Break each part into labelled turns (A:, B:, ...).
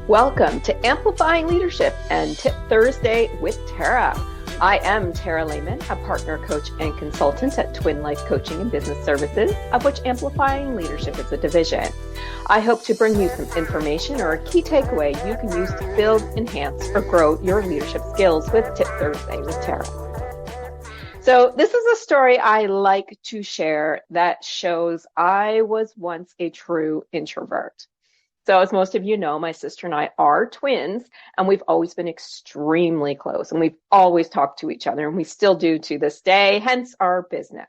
A: Welcome to Amplifying Leadership and Tip Thursday with Tara. I am Tara Lehman, a partner coach and consultant at Twin Life Coaching and Business Services, of which Amplifying Leadership is a division. I hope to bring you some information or a key takeaway you can use to build, enhance, or grow your leadership skills with Tip Thursday with Tara. So this is a story I like to share that shows I was once a true introvert. So as most of you know, my sister and I are twins, and we've always been extremely close, and we've always talked to each other, and we still do to this day, hence our business.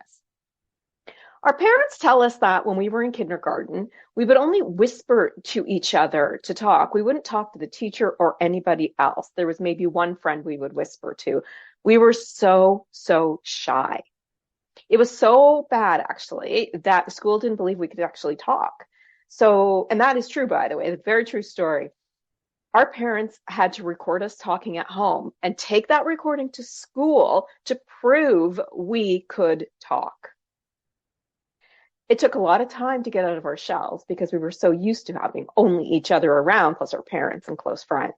A: Our parents tell us that when we were in kindergarten, we would only whisper to each other to talk. We wouldn't talk to the teacher or anybody else. There was maybe one friend we would whisper to. We were so shy. It was so bad, actually, that the school didn't believe we could actually talk. So, and that is true, by the way, it's a very true story. Our parents had to record us talking at home and take that recording to school to prove we could talk. It took a lot of time to get out of our shells because we were so used to having only each other around, plus our parents and close friends.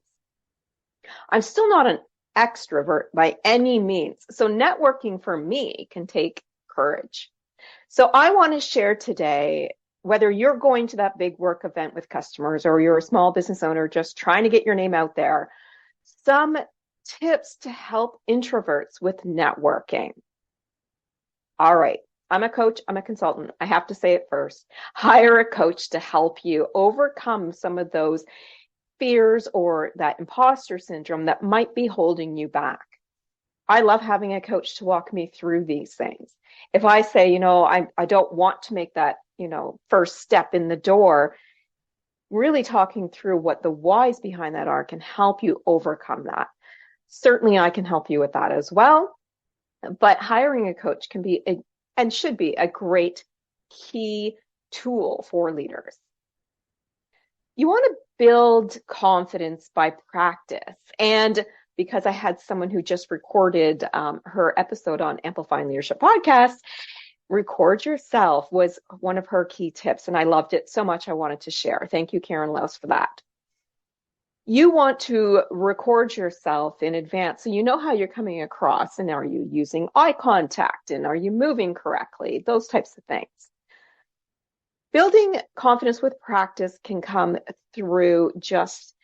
A: I'm still not an extrovert by any means, so networking for me can take courage. So I want to share today, whether you're going to that big work event with customers or you're a small business owner just trying to get your name out there, some tips to help introverts with networking. All right, I'm a coach, I'm a consultant. I have to say it first. Hire a coach to help you overcome some of those fears or that imposter syndrome that might be holding you back. I love having a coach to walk me through these things. If I say, I don't want to make that, first step in the door, really talking through what the whys behind that are can help you overcome that. Certainly I can help you with that as well, but hiring a coach can be and should be a great key tool for leaders. You want to build confidence by practice. And because I had someone who just recorded her episode on Amplifying Leadership podcast, record yourself was one of her key tips, and I loved it so much I wanted to share. Thank you, Karen Laus, for that. You want to record yourself in advance so you know how you're coming across, and are you using eye contact, and are you moving correctly, those types of things. Building confidence with practice can come through just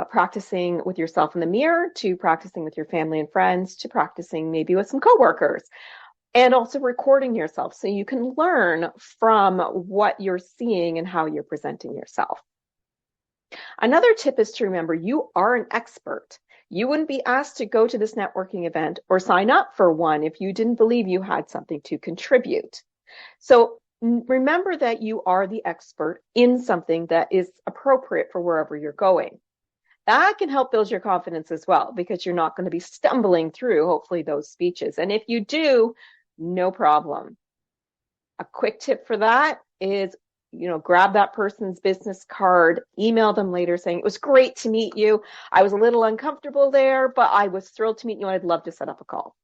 A: practicing with yourself in the mirror, to practicing with your family and friends, to practicing maybe with some coworkers, and also recording yourself so you can learn from what you're seeing and how you're presenting yourself. Another tip is to remember you are an expert. You wouldn't be asked to go to this networking event or sign up for one if you didn't believe you had something to contribute. So remember that you are the expert in something that is appropriate for wherever you're going. That can help build your confidence as well, because you're not going to be stumbling through, hopefully, those speeches. And if you do, no problem. A quick tip for that is, grab that person's business card, email them later saying, it was great to meet you. I was a little uncomfortable there, but I was thrilled to meet you, and I'd love to set up a call.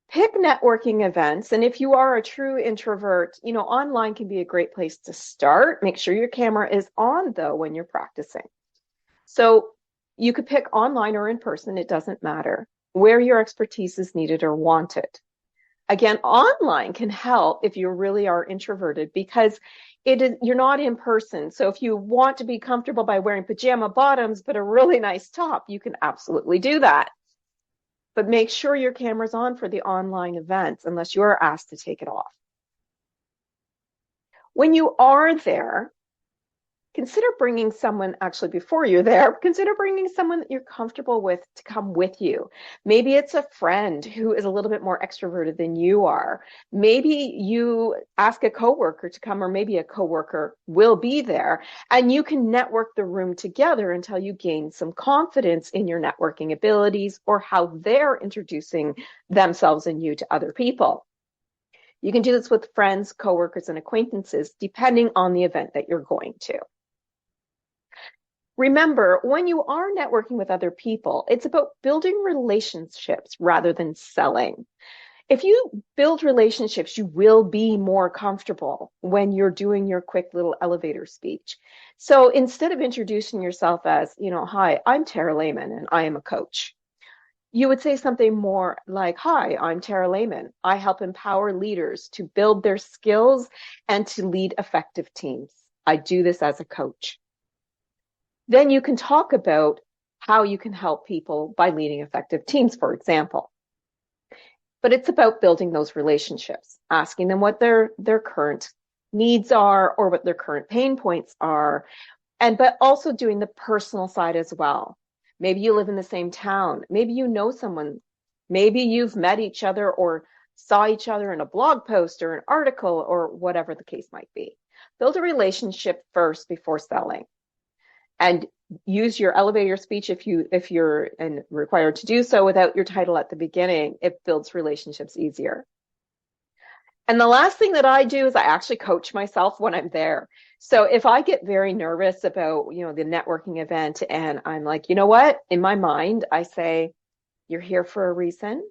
A: Pick networking events. And if you are a true introvert, online can be a great place to start. Make sure your camera is on, though, when you're practicing. So you could pick online or in person, it doesn't matter, where your expertise is needed or wanted. Again, online can help if you really are introverted, because you're not in person. So if you want to be comfortable by wearing pajama bottoms but a really nice top, you can absolutely do that. But make sure your camera's on for the online events unless you are asked to take it off. When you are there, consider bringing someone, actually before you're there, consider bringing someone that you're comfortable with to come with you. Maybe it's a friend who is a little bit more extroverted than you are. Maybe you ask a coworker to come, or maybe a coworker will be there, and you can network the room together until you gain some confidence in your networking abilities or how they're introducing themselves and you to other people. You can do this with friends, coworkers, and acquaintances, depending on the event that you're going to. Remember, when you are networking with other people, it's about building relationships rather than selling. If you build relationships, you will be more comfortable when you're doing your quick little elevator speech. So instead of introducing yourself as, hi, I'm Tara Lehman and I am a coach, you would say something more like, hi, I'm Tara Lehman. I help empower leaders to build their skills and to lead effective teams. I do this as a coach. Then you can talk about how you can help people by leading effective teams, for example. But it's about building those relationships, asking them what their current needs are or what their current pain points are, but also doing the personal side as well. Maybe you live in the same town. Maybe you know someone. Maybe you've met each other or saw each other in a blog post or an article or whatever the case might be. Build a relationship first before selling. And use your elevator speech if you're required to do so without your title at the beginning. It builds relationships easier. And the last thing that I do is I actually coach myself when I'm there. So if I get very nervous about, the networking event and I'm like, you know what? In my mind, I say, you're here for a reason.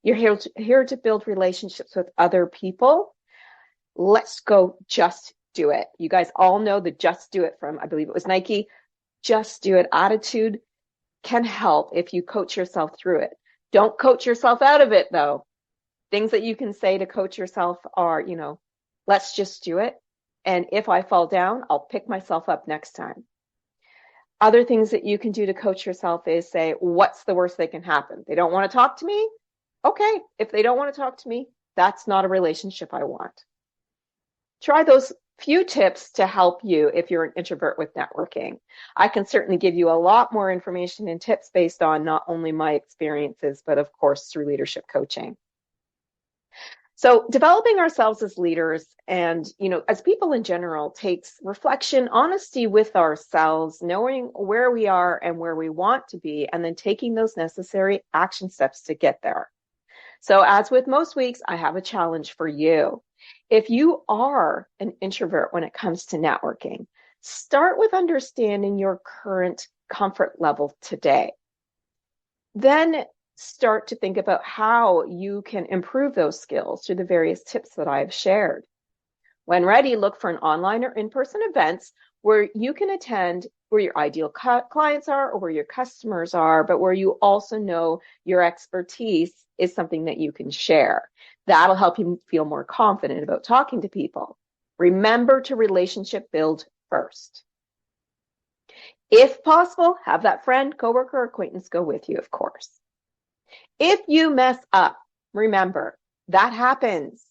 A: You're here to build relationships with other people. Let's go just do it. You guys all know the just do it from, I believe it was Nike. Just do it attitude can help if you coach yourself through it. Don't coach yourself out of it though. Things that you can say to coach yourself are, let's just do it. And if I fall down, I'll pick myself up next time. Other things that you can do to coach yourself is say, what's the worst that can happen? They don't want to talk to me? Okay, if they don't want to talk to me, that's not a relationship I want. Try those few tips to help you if you're an introvert with networking. I can certainly give you a lot more information and tips based on not only my experiences, but of course through leadership coaching. So developing ourselves as leaders and, as people in general takes reflection, honesty with ourselves, knowing where we are and where we want to be, and then taking those necessary action steps to get there. So as with most weeks, I have a challenge for you. If you are an introvert when it comes to networking, start with understanding your current comfort level today. Then start to think about how you can improve those skills through the various tips that I've shared. When ready, look for an online or in-person events where you can attend, where your ideal clients are or where your customers are, but where you also know your expertise is something that you can share. That'll help you feel more confident about talking to people. Remember to relationship build first. If possible, have that friend, coworker, or acquaintance go with you, of course. If you mess up, remember, that happens.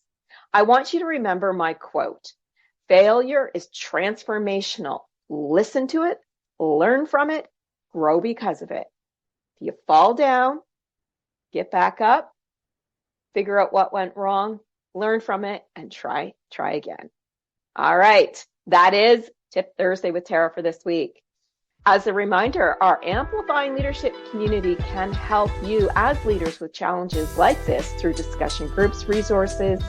A: I want you to remember my quote. Failure is transformational. Listen to it, learn from it, grow because of it. If you fall down, get back up, figure out what went wrong, learn from it, and try again. All right, that is Tip Thursday with Tara for this week. As a reminder, our Amplifying Leadership community can help you as leaders with challenges like this through discussion groups, resources,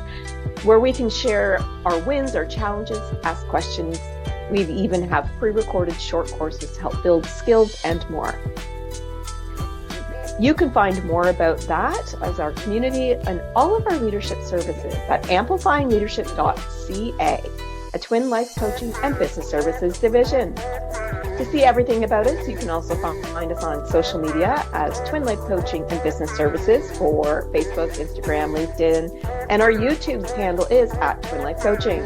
A: where we can share our wins, our challenges, ask questions. We even have pre-recorded short courses to help build skills and more. You can find more about that as our community and all of our leadership services at amplifyingleadership.ca, a Twin Life Coaching and Business Services division. To see everything about us, you can also find us on social media as Twin Life Coaching and Business Services for Facebook, Instagram, LinkedIn, and our YouTube handle is at Twin Life Coaching.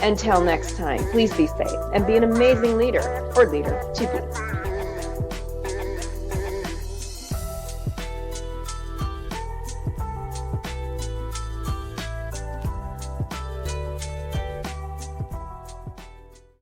A: Until next time, please be safe and be an amazing leader or leader to be.